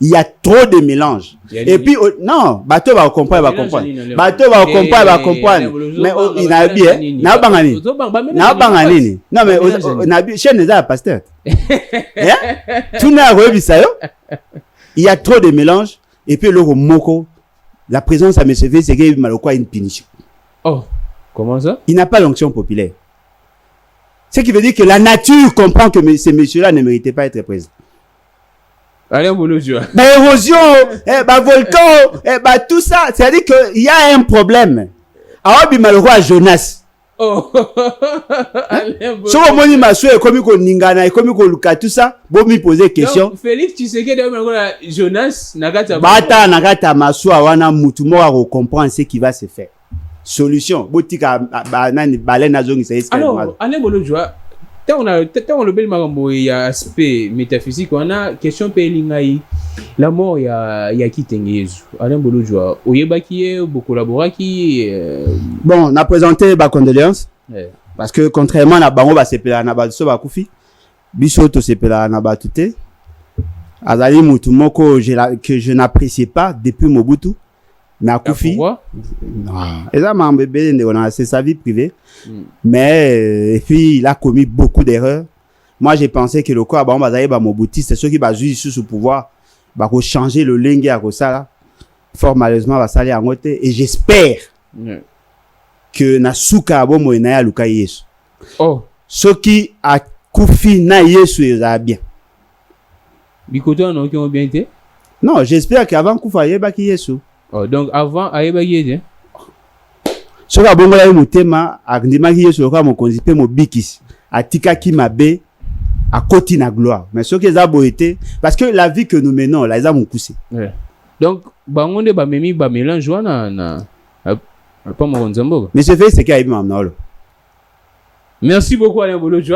Il y a trop de mélanges. Et puis, non, bateau va comprendre, Bateau va comprendre. Mais il a bien. Non, mais chez nous, pasteur. Tout n'a pas ça. Il y a trop de mélanges. Et puis, le moko, la présence à M. Félix, c'est qu'il a une punition. Oh, comment ça? Il n'a pas l'onction populaire. Ce qui veut dire que la nature comprend que ces messieurs-là ne méritaient pas être présents. Alain Bolodjo. Érosion, volcan, tout ça. C'est-à-dire qu'il y a un problème. Alors, il m'a le roi Jonas. Oh. Si on m'a dit, ma soeur, comme il Ningana, comme il Luka, tout ça, bon, me poser question. Félix, tu sais que Jonas, Nagata, ma soeur, wana mutumo à comprendre ce qui va se faire. Solution. Botika, baleine azong, c'est alors, Alain Bolodjo. Tant on le bel marambo, il y a aspect métaphysique, on a question pélingaï. La mort, il y a qui t'engueuse. Alain Bolodjo, oyeba qui est, beaucoup collaborer qui. Bon, on a présenté ma condoléance. Parce que contrairement à Bango, va s'appeler Anabaso Bakoufi. Bissoto s'appelle Anabatute. Azali Mutumoko, que je n'appréciais pas depuis Mobutu. Nakoufi. Pourquoi? Non. Et ça, c'est sa vie privée. Mais, et puis, il a commis beaucoup d'erreurs. Moi, j'ai pensé que le corps, Mobutu, c'est ceux qui va jouer sur ce pouvoir, va changer le lingue à ça, fort malheureusement, va s'aller en côté. Et j'espère que Nasuka Abomo et Naya Luka Yesu. Oh. Ceux qui a Koufi na Yesu, ils ont bien. Bikoto, non, qui ont bien été? Non, j'espère qu'avant Koufa Yeba qui Yesu. Oh, donc avant, Ayeba qui était? Ce qui a bon là, mutema, a ndima qui Yesu, le mon conzipe, mon bikis, a tika ki mabe, à côté na gloire. Mais ce qui est aboité, parce que la vie que nous menons, là, ils ont mon coussé. Donc, bangonde ba memi ba mélange na pas mon Nzambo. Mais ce fait c'est qu'il y a eu maintenant. Merci beaucoup Alain Bolodjo.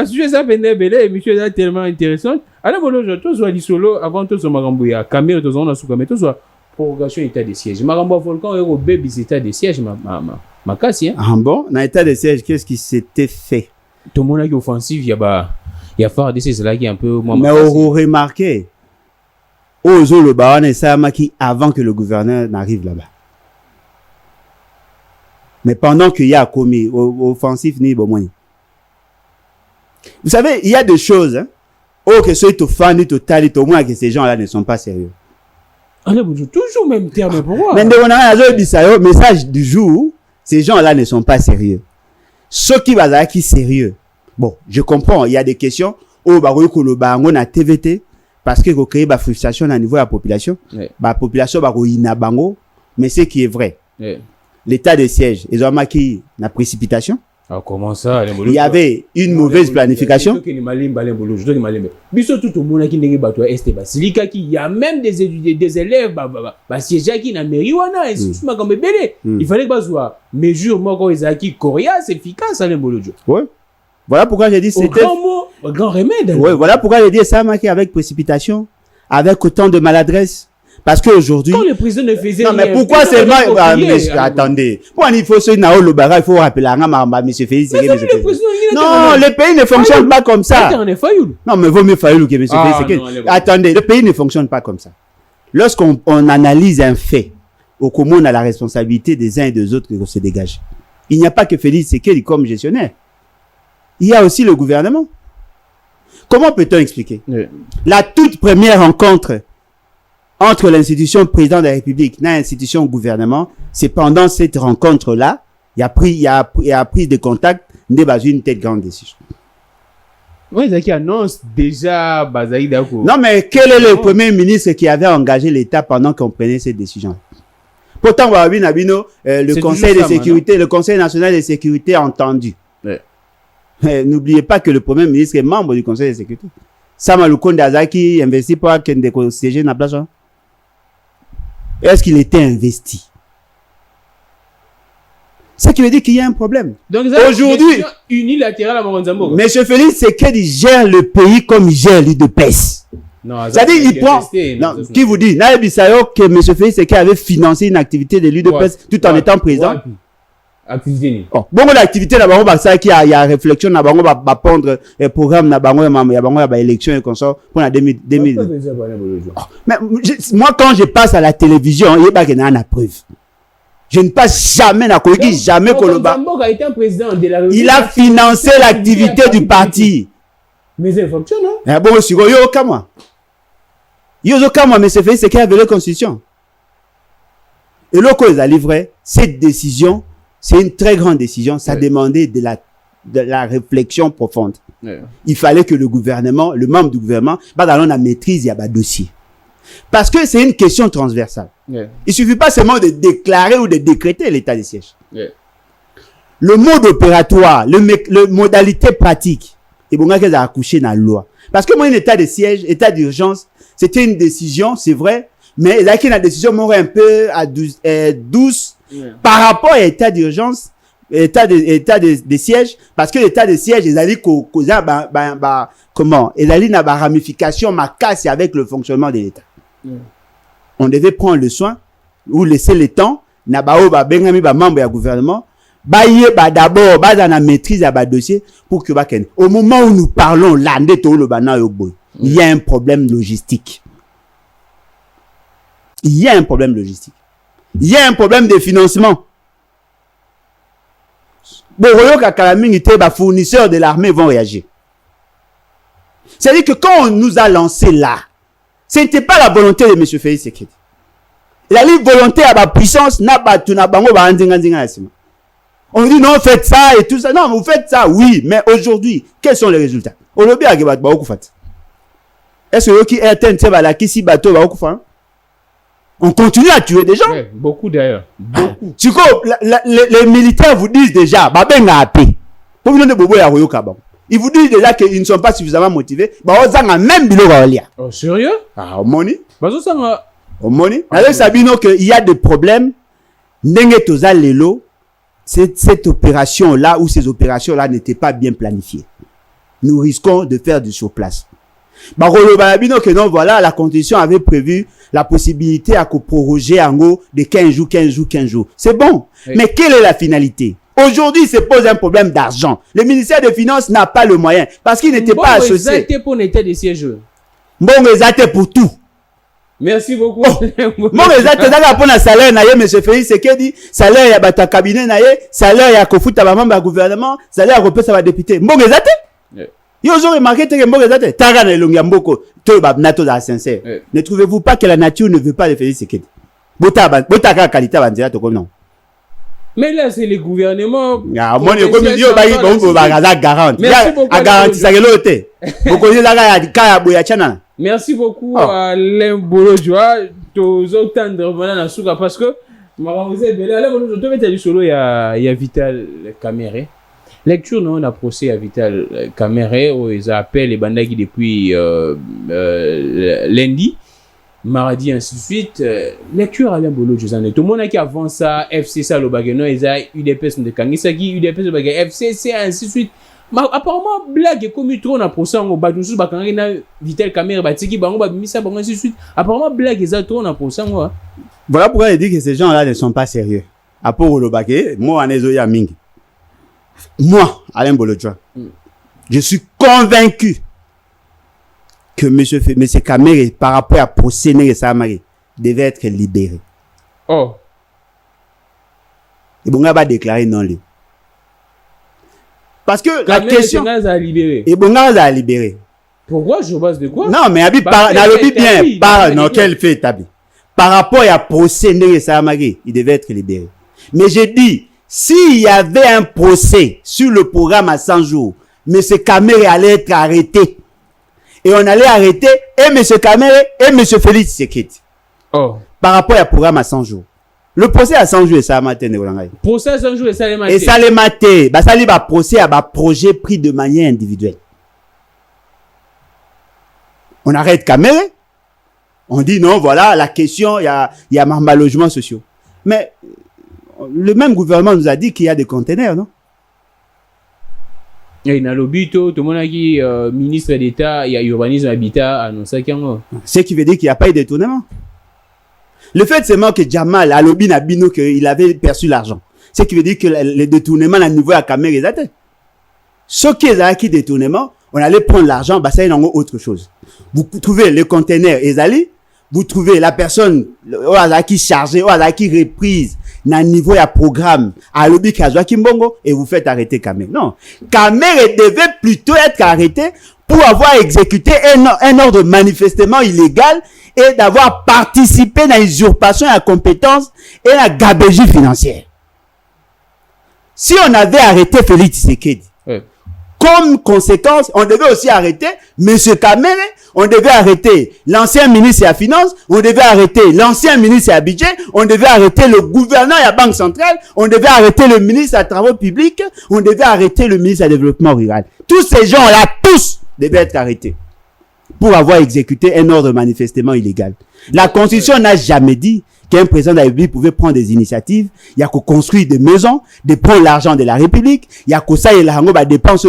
Sujet ça venait belé, monsieur est tellement intéressant. Alain Bolodjo, toi soit solo avant tout ce marambo ya caméra to zona sous caméra, toi soit prorogation état de siège. Marambo volcan et au bébé état de siège ma casse hein. Ah bon, dans état de siège, qu'est-ce qui s'était fait? Tout le monde a qui offensif, il y a Fardé, c'est là qui est un peu moins. Mais on remarqué Ozo le baron et Samaki avant que le gouverneur n'arrive là-bas. Mais pendant qu'il y a commis offensif ni bomoni. Vous savez, il y a des choses, hein. Oh, que ceux qui fan, ni total, au moins que ces gens-là ne sont pas sérieux. Toujours même terme, pourquoi? Mais on a un message du jour, ces gens-là ne sont pas sérieux. Ceux qui vont être sérieux. Bon, je comprends, il y a des questions. Oh, bah, on a TVT, parce que créer la frustration au niveau de la population. La population, bah, bango, mais ce qui est vrai. l'état de siège, ils ont marqué la précipitation. Ah, comment ça? Il y avait une mauvaise planification. Il y a même des élèves qui na mairie il fallait que soit mesure coriace efficace. Oui. Voilà pourquoi j'ai dit c'était grand remède. Oui, voilà pourquoi j'ai dit ça marqué avec précipitation, avec autant de maladresse. Parce qu'aujourd'hui... Quand le président ne faisait rien... Non, mais pourquoi seulement... Attendez. Pourquoi il faut se naïr le barrage, il faut rappeler à M. Félix. Non, le pays ne fonctionne pas comme ça. Non, mais vaut mieux Fayoulou que M. Félix. Attendez, le pays ne fonctionne pas comme ça. Lorsqu'on analyse un fait, au commun, on a la responsabilité des uns et des autres qui se dégagent. Il n'y a pas que Félix Sekedi comme gestionnaire. Il y a aussi le gouvernement. Comment peut-on expliquer? La toute première rencontre entre l'institution président de la République et l'institution gouvernement, c'est pendant cette rencontre-là, il y a pris des contacts, une telle grande décision. Oui, c'est qui annonce déjà Bazaï Dako. Non, mais quel est le premier ministre qui avait engagé l'État pendant qu'on prenait cette décision? Pourtant, le Conseil de sécurité, le Conseil national de sécurité a entendu. N'oubliez pas que le premier ministre est membre du Conseil de sécurité. Samaloukonde Azaki investit pour qu'il siège dans la place. Est-ce qu'il était investi? Ce qui veut dire qu'il y a un problème. Donc, aujourd'hui, unilatérale à Moronzambo. Monsieur Félix Sekedi gère le pays comme il gère l'UDPS. C'est-à-dire, il prend. Non, qui vous dit? Naïb Issayo que Monsieur Félix Sekedi avait financé une activité de l'UDPS tout en étant président. Activité. Bon, l'activité là-bas, on va ça qu'il y a réflexion là-bas, on va prendre un programme là-bas, il y a élection et comme ça pour la 2000. Mais moi, quand je passe à la télévision, il y a pas la preuve. Je ne passe jamais à Kogi, jamais Koloba. Il a financé l'activité du parti. Mais ça fonctionne, non? Bon, si vous avez aucun mois. Mais c'est fait, c'est qu'il y avait la constitution. Et là, quand ils ont livré cette décision, c'est une très grande décision. Ça demandait de la réflexion profonde. Il fallait que le gouvernement, le membre du gouvernement, dans la maîtrise, il y a un dossier. Parce que c'est une question transversale. Il suffit pas seulement de déclarer ou de décréter l'état de siège. Le mode opératoire, le modalité pratique, et bon, qu'elles a accouché dans la loi. Parce que moi, un état de siège, état d'urgence, c'était une décision, c'est vrai, mais là, qu'il y a une décision, moi, un peu douce, par rapport à l'état d'urgence, état de siège, parce que l'état de siège, ils allaient comment? Ils allaient dans la ramification, ma casse avec le fonctionnement de l'État. On devait prendre le soin, ou laisser le temps, membre du gouvernement, d'abord, dans la maîtrise de dossier, pour que, au moment où nous parlons, là, il y a un problème logistique. Il y a un problème logistique. Il y a un problème de financement. Les fournisseurs de l'armée vont réagir. C'est-à-dire que quand on nous a lancé là, ce n'était pas la volonté de M. Félix Sekedi. Il a dit volonté à la puissance, on dit non, faites ça et tout ça. Non, vous faites ça, oui, mais aujourd'hui, quels sont les résultats? Est-ce que qui est un on continue à tuer des gens. Beaucoup d'ailleurs. Beaucoup. Les militaires vous disent déjà, ils vous disent déjà qu'ils ne sont pas suffisamment motivés. Oh, sérieux? Ah, au money. Au money. Avec Sabino, qu'il y a des problèmes. Cette opération-là ou ces opérations-là n'étaient pas bien planifiées. Nous risquons de faire du surplace. Que non, voilà, la constitution avait prévu la possibilité à proroger en gros de 15 jours. C'est bon. Oui. Mais quelle est la finalité? Aujourd'hui, il se pose un problème d'argent. Le ministère des Finances n'a pas le moyen parce qu'il n'était pas associé. Pour l'état de siège. Bon, mais pour tout. Merci beaucoup. Bon, mais pour la salaire, monsieur Félix Sekedi, salaire, il y a un cabinet, salaire, il y a Kofuta, membre du gouvernement, salaire, il y a un député. Bon, mais ils ont remarqué que ne trouvez-vous pas que la nature ne veut pas de Félix Sekedi? Mais là, c'est le gouvernement. Merci beaucoup. Merci beaucoup à Alain Bolojwa, tous autant de parce que Il y a Vital Kamere. Lecture non on a procès à Vital Kamere où ils appellent les bandits depuis lundi, mardi ainsi de suite. Lecture Alain Bolo Josane. Tout le monde qui avant ça FCC le bagano ils a UDPS de Kangisaki, UDPS de bagay FCC ainsi de suite. Mais apparemment blague comme trop na procès au badousu bakanga na Vital Kamere batiki bango ba misa bango ainsi de suite. Apparemment blague ils a trop na procès moi. Voilà pourquoi il dit que ces gens-là ne sont pas sérieux. Après le bagay, moi en ezoya mingi. Moi, Alain Bolodjoa, je suis convaincu que M. Kamere, par rapport à procès Nere Samari, devait être libéré. Oh. Et bon, on va déclarer non libre. Parce que la question. Et bon, on va libérer. Pourquoi je base de quoi? Non, mais Abi, non, quel fait établi. Par rapport à procès Nere Samari, il devait être libéré. Mais j'ai dit, s'il y avait un procès sur le programme à 100 jours, M. Kamere allait être arrêté. Et on allait arrêter et M. Kamere et M. Félix Tshisekedi. Oh. Par rapport au programme à 100 jours. Le procès à 100 jours, ça a maté. Procès à 100 jours, ça a maté. Et ça a maté. Bah, ça a procès à projet pris de manière individuelle. On arrête Kamere. On dit non, voilà, la question, il y a mal logement sociaux. Mais, le même gouvernement nous a dit qu'il y a des conteneurs, non? Il y a l'obito, tout le monde a dit ministre d'État, il y a urbanisme habitat, annoncé qu'il y a. Ce qui veut dire qu'il n'y a pas eu de détournement. Le fait seulement que Jamal a lobby Nabino qu'il avait perçu l'argent. Ce qui veut dire que les détournements à niveau à Kamere ils étaient. Ce qui est à qui détournement, on allait prendre l'argent, bah ça y est autre chose. Vous trouvez les conteneurs Ezali, vous trouvez la personne qui chargée, qui reprise na niveau à programme à lobby Kazwa Kimbongo et vous faites arrêter Kamere. Non, Kamere devait plutôt être arrêté pour avoir exécuté un ordre manifestement illégal et d'avoir participé à l'usurpation à compétence et à la gabegie financière. Si on avait arrêté Félix Tshisekedi, comme conséquence, on devait aussi arrêter M. Kamere, on devait arrêter l'ancien ministre de la Finance, on devait arrêter l'ancien ministre de la Budget, on devait arrêter le gouverneur de la Banque centrale, on devait arrêter le ministre des Travaux publics, on devait arrêter le ministre du Développement rural. Tous ces gens-là, tous, devaient être arrêtés pour avoir exécuté un ordre manifestement illégal. La Constitution n'a jamais dit qu'un président de la République pouvait prendre des initiatives. Il y a qu'à construire des maisons, de prendre l'argent de la République. Il y a qu'à ça, il y a dépenser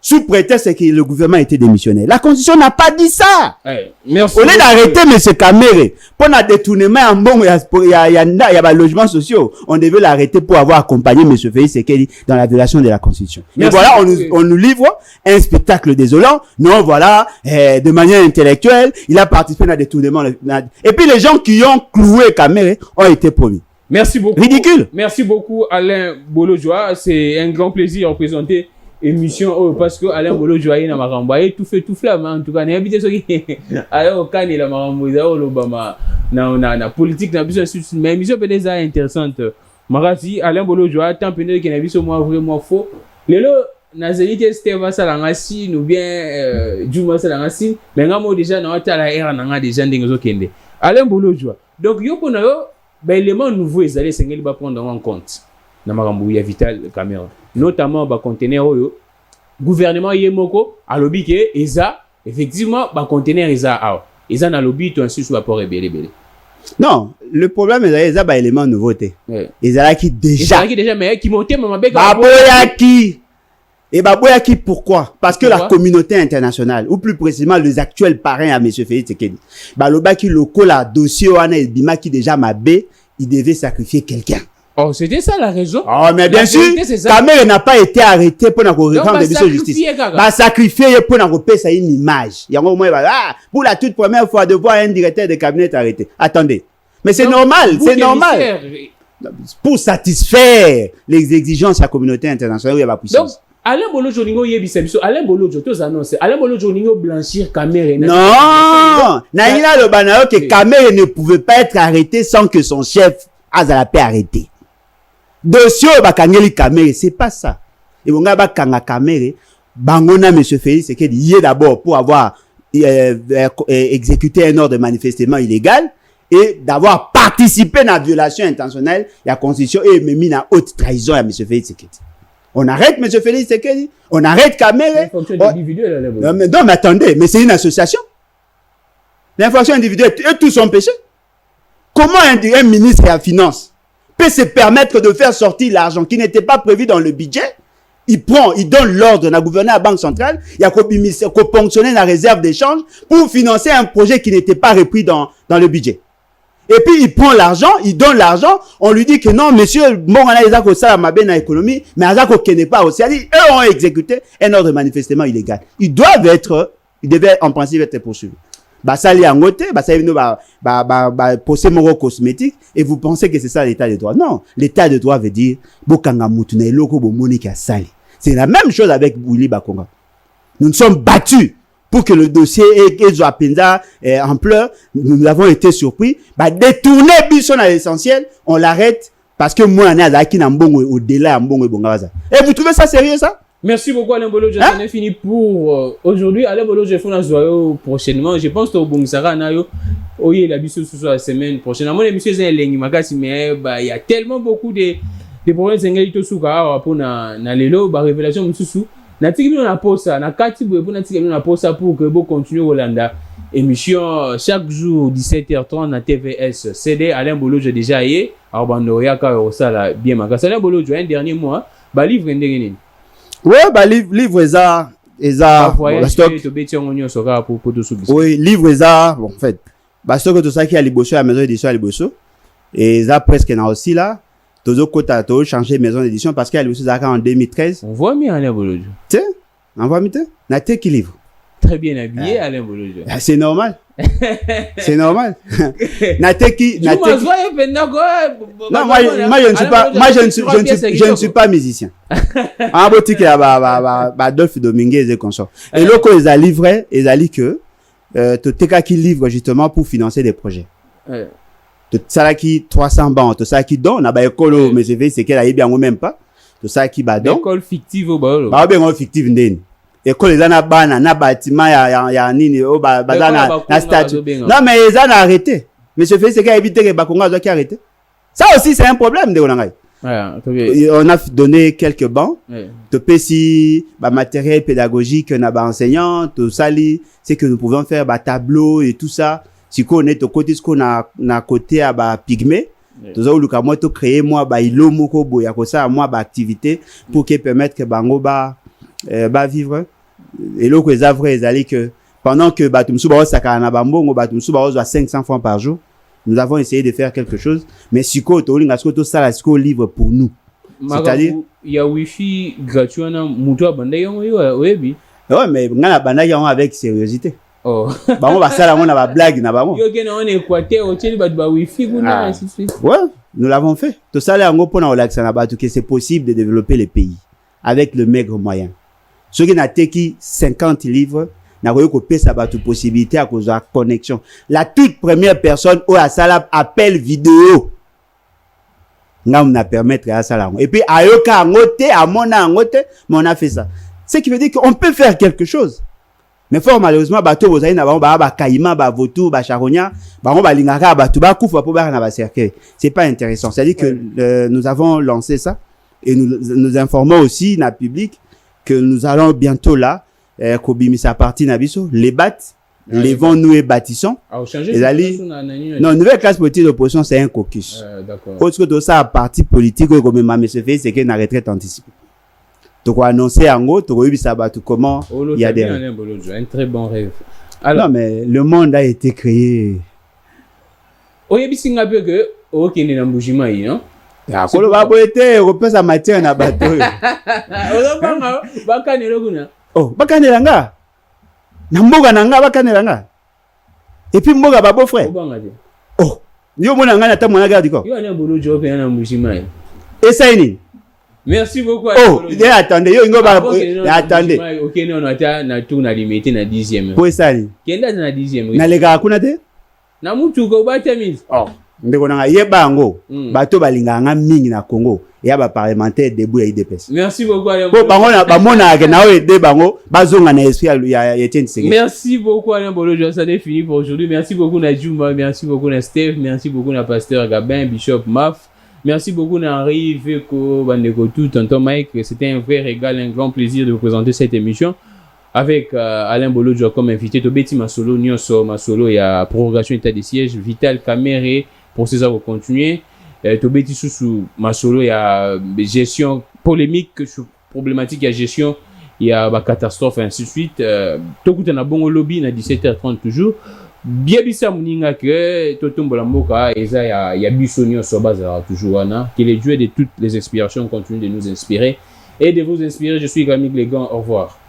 sous prétexte que le gouvernement était démissionnaire. La Constitution n'a pas dit ça. Merci. Au lieu d'arrêter M. Kamere, pour un détournement en bon, il y a des logements sociaux. On devait l'arrêter pour avoir accompagné M. Félix Tshisekedi dans la violation de la Constitution. Mais voilà, on nous livre un spectacle désolant. Non, voilà, de manière intellectuelle, il a participé à un détournement. Et puis les gens qui ont cloué Kamere ont été promis. Merci beaucoup. Ridicule. Merci beaucoup Alain Bolodjoa. C'est un grand plaisir de présenter émission parce que Alain Bolodjoa il a maramba tout fait tout flamme en tout cas n'a habité ce qui alors quand il a maramba il a l'Obama na politique na besoin mais émission peut être intéressante. Marati Alain Bolodjoa tant pénal qui n'a vu ce moi vraiment faux. Lelo nazeli que Steva Salangasi ou bien Juma Salangasi mais ngamo déjà na wata la era na déjà ndingo kende. Alain Bolodjoa. Donc yo pona yo ben élément nouveau ils allaient s'engagner va prendre en compte na makambo ya Vital Kamere notamment ba conteneur oyo gouvernement yemoko a lobby que eza effectivement ba conteneur eza na lobby to ainsi sur rapport belé. Non, le problème est eza ba élément nouveauté. Ezala qui déjà mais qui montait mama beka baboyaki. Et baboyaki pourquoi? Parce que la communauté internationale ou plus précisément les actuels parrains à M. Félix Tshisekedi balobaki loko la dossier wana bima qui déjà mabé, il devait sacrifier quelqu'un. Oh, c'était ça la raison. Oh, mais bien sûr, Kamere n'a pas été arrêté pour rendre des justice. Bah, sacrifier pour repérer ça une image. Il y a au moins, pour la toute première fois de voir un directeur de cabinet arrêté. Attendez. Mais c'est normal, c'est normal. Pour satisfaire les exigences de la communauté internationale où il y a la puissance. Donc, Alain Bolodjo Ningo yebisabiso, Alain Bolodjo, tous annoncés. Alain Bolodjo Ningo blanchir Kamere. Non! Naïla le banao que Kamere ne pouvait pas être arrêté sans que son chef Azalapé arrêté. Dossier bakangeli Kamere, c'est pas ça. Et on va bakanga Kamere, bangona monsieur Félix c'est qu'il y est d'abord pour avoir exécuté un ordre manifestement illégal et d'avoir participer à la violation intentionnelle de la Constitution et même une haute trahison à M. Félix Tshisekedi. On arrête M. Félix Tshisekedi, on arrête Kamere. Non, mais attendez, mais c'est une association. L'infraction individuelle, eux tous sont péchés. Comment un ministre de la Finance peut se permettre de faire sortir l'argent qui n'était pas prévu dans le budget? Il donne l'ordre à la gouverneur à la Banque centrale, il y a qu'on ponctionner la réserve d'échange pour financer un projet qui n'était pas repris dans le budget. Et puis il prend l'argent, il donne l'argent, on lui dit que non, monsieur, bon, on a les accords ça ma belle dans l'économie, mais les accords qui n'est pas aussi. Eux ont exécuté un ordre manifestement illégal. Ils devaient en principe être poursuivis. Bah ça li angoté, bah ça procès moro cosmétique et vous pensez que c'est ça l'état de droit. Non, l'état de droit veut dire bokanga mutu na eloko bo monika sali. C'est la même chose avec Willy Bakonga. Nous nous sommes battus pour que le dossier ait ampleur. Nous avons été surpris. Bah détourner Bisson à l'essentiel, on l'arrête parce que moi on est à qui na mbongo au-delà mbongo bongaza. Et vous trouvez ça sérieux ça? Merci beaucoup Alain Bolo, je t'en ai fini pour aujourd'hui. Alain Bolo, je fais un zoyo prochainement. Je pense que au Bongsara nayo oye la biso sur la semaine prochaine. Mon émission c'est lengi makasi mais bah il y a tellement beaucoup de problèmes sengelito suka pour na lelo ba révélation mususu. Na tiki na posa na kati boye pour na tiki na posa pour que bo continue Holanda. Émission chaque jour 17h30 na TVS. CD Alain Bolo je déjà yé. Alors bandoya ka osala bien makasi. Alain Bolo, un dernier mois ba livre ndenge. Ouais, bah livre ça stock. Oui, livre ça, bon en fait. Bah stock tout ça qui a liboso à maison d'édition à liboso et ça presque na aussi là. Toujours côté to changer maison d'édition parce qu'il y a liboso ça en 2013. On voit bien Alain Bolo. Tiens, on voit bien. Na te qui livre. Très bien habillé Alain Bolo. C'est normal. C'est normal. Non, je ne suis pas musicien. En boutique, il y a Adolphe Dominguez et consorts. Et là, quand ils ont livré, ils ont dit que tu qui livre justement pour financer des projets. Tout ça qui 300 bancs, tout ça qui donne, on a pas école, mais c'est qu'elle a bien ou même pas. Tout ça qui va donner. École fictive au bas. Bah bien fictive ndeni. École les ana bana na bâtiment ya nini o na statut. Non mais ils ont arrêté. Monsieur Félix Tshisekedi a évité que Bakonga soit arrêté. Ça aussi c'est un problème de Olangai. On a donné quelques bancs. De PC matériel pédagogique na ba enseignant, tout ça c'est que nous pouvons faire tableau et tout ça. Si on est au côté ce qu'on a côté à pygmée. Tout ça ou moi to créer moi ilo moko boya ko ça moi activité pour que permettre que bango vivre. Et là, les avrais, ils allaient que pendant que Batumsu Baos Sakana Bambongo, Batumsu Baos a 500 francs par jour, nous avons essayé de faire quelque chose. Mais Siko, Tolingasko, ça, la Siko livre pour nous. C'est-à-dire. Il y a Wi-Fi gratuit, Moutoua Bandayon, oui. Ouais, mais on a Bandayon avec sérieuxité. Oh. On va ça, on a blague, n'a pas bon. Ouais, nous l'avons fait. Tout ça, là, on a que c'est possible de développer les pays avec le maigre moyen. Ceux qui n'ont teki 50 livres, n'a pas eu ça toute possibilité à cause de la connexion. La toute première personne où à ça appel vidéo. N'a on a permettre à ça là. Et puis à yoka ngote, à mona ngote, mais on a fait ça. Ce qui veut dire qu'on peut faire quelque chose. Mais fort malheureusement bateau vous avez na ba kaima ba votou ba charonia on ba lingaka ba tuba kufa po ba na ba cercueil. C'est pas intéressant. C'est-à-dire que nous avons lancé ça et nous informons aussi na public que nous allons bientôt là, Kobimisa partie Nabiso, les battre, les vents nous et bâtissons. Non, nouvelle classe politique d'opposition, c'est un caucus. D'accord. Autre que ça, parti politique, comme M. Félix, c'est qu'il y a une retraite anticipée. Donc, on a annoncé en gros, comment il y a des. Un très bon rêve. Alors, non, mais le monde a été créé. Oui, mais c'est un peu que, ok, il y a un bougement, non? Ah, quand on va boiter, on peut sa matière na bateau. Oh, bakanela nga. Na mboga nanga bakanela nga. Et puis mboga ba beau frère. Oh, yo mona nga na ta mona garde ko. Yo na bolo joke na mbujima. Et ça ini. Merci beaucoup. Oh, attendez, yo ngo ba attendez. OK, non ata na tout na limité na 10e. Pour ça ni. Kenda na 10e. Na lega kuna te? Na mutu ko ba temis. Oh. ndeko nanga yebango bato balinganga mingi na Congo ya ba parlementaire debout ya IDPS. Merci beaucoup Alain. Po bango na ba mona ke na aider bango bazonga na esprit ya Etienne Tshisekedi. Merci beaucoup Alain Bolo, ça est fini pour aujourd'hui. Merci beaucoup na Juma, merci beaucoup na Steph, merci beaucoup na Pasteur Gabin, Bishop Maf. Merci beaucoup na Henri Veko Bandeko tout tonton Mike, c'était un vrai régal, un grand plaisir de vous présenter cette émission. Avec Alain Bolo comme invité, Tobeti Masolo, Nyonso Masolo, il y a prorogation état de siège, Vital Caméré, pour ces heures continuer. Tobeti Soussou Masolo, il y a gestion polémique, problématique, il y a gestion, il y a catastrophe, et ainsi de suite. Tokuta na bongo lobby, na 17h30 toujours. Bien bisa muninga que Totombo Lamboka, et ça, il y a Bissonio Sobaza toujours, que les dieux de toutes les inspirations continuent de nous inspirer et de vous inspirer. Je suis Gamig Legan, au revoir.